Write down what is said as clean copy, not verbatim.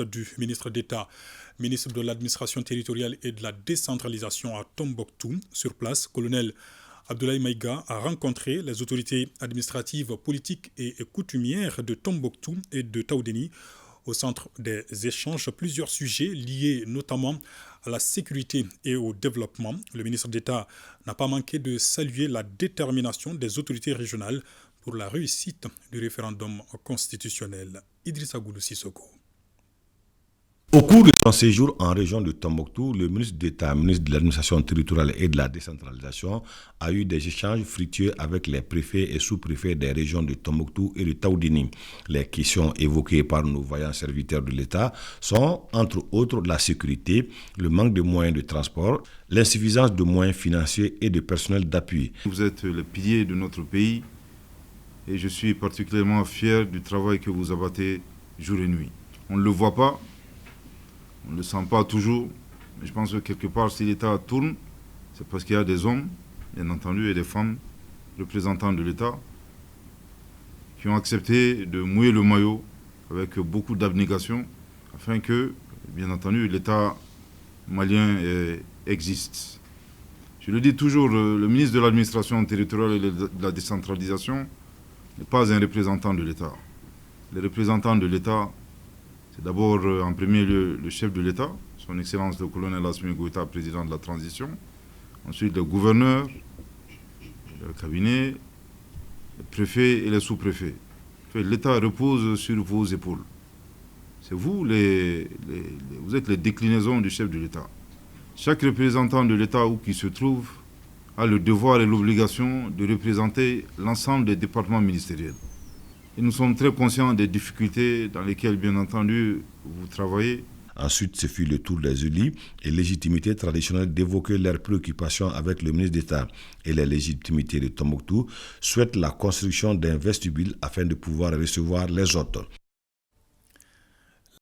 visite du ministre d'État, ministre de l'administration territoriale et de la décentralisation à Tombouctou. Sur place, colonel Abdoulaye Maïga a rencontré les autorités administratives, politiques et coutumières de Tombouctou et de Taoudéni. Au centre des échanges, plusieurs sujets liés notamment à la sécurité et au développement. Le ministre d'État n'a pas manqué de saluer la détermination des autorités régionales pour la réussite du référendum constitutionnel. Idrissa Goulou Sissoko. Au cours de son séjour en région de Tombouctou, le ministre d'État, ministre de l'administration territoriale et de la décentralisation, a eu des échanges fructueux avec les préfets et sous-préfets des régions de Tombouctou et de Taoudéni. Les questions évoquées par nos vaillants serviteurs de l'État sont, entre autres, la sécurité, le manque de moyens de transport, l'insuffisance de moyens financiers et de personnel d'appui. Vous êtes le pilier de notre pays et je suis particulièrement fier du travail que vous abattez jour et nuit. On ne le voit pas. On ne le sent pas toujours, mais je pense que quelque part, si l'État tourne, c'est parce qu'il y a des hommes, bien entendu, et des femmes représentants de l'État qui ont accepté de mouiller le maillot avec beaucoup d'abnégation afin que, bien entendu, l'État malien existe. Je le dis toujours, le ministre de l'administration territoriale et de la décentralisation n'est pas un représentant de l'État. Les représentants de l'État, c'est d'abord en premier lieu le chef de l'État, son Excellence le colonel Assimi Goïta, président de la transition. Ensuite le gouverneur, le cabinet, les préfets et les sous-préfets. L'État repose sur vos épaules. C'est vous, vous êtes les déclinaisons du chef de l'État. Chaque représentant de l'État où qu'il se trouve a le devoir et l'obligation de représenter l'ensemble des départements ministériels. Et nous sommes très conscients des difficultés dans lesquelles, bien entendu, vous travaillez. Ensuite, ce fut le tour des élus et légitimités traditionnelles d'évoquer leurs préoccupations avec le ministre d'État. Et les légitimités de Tombouctou souhaitent la construction d'un vestibule afin de pouvoir recevoir les autres.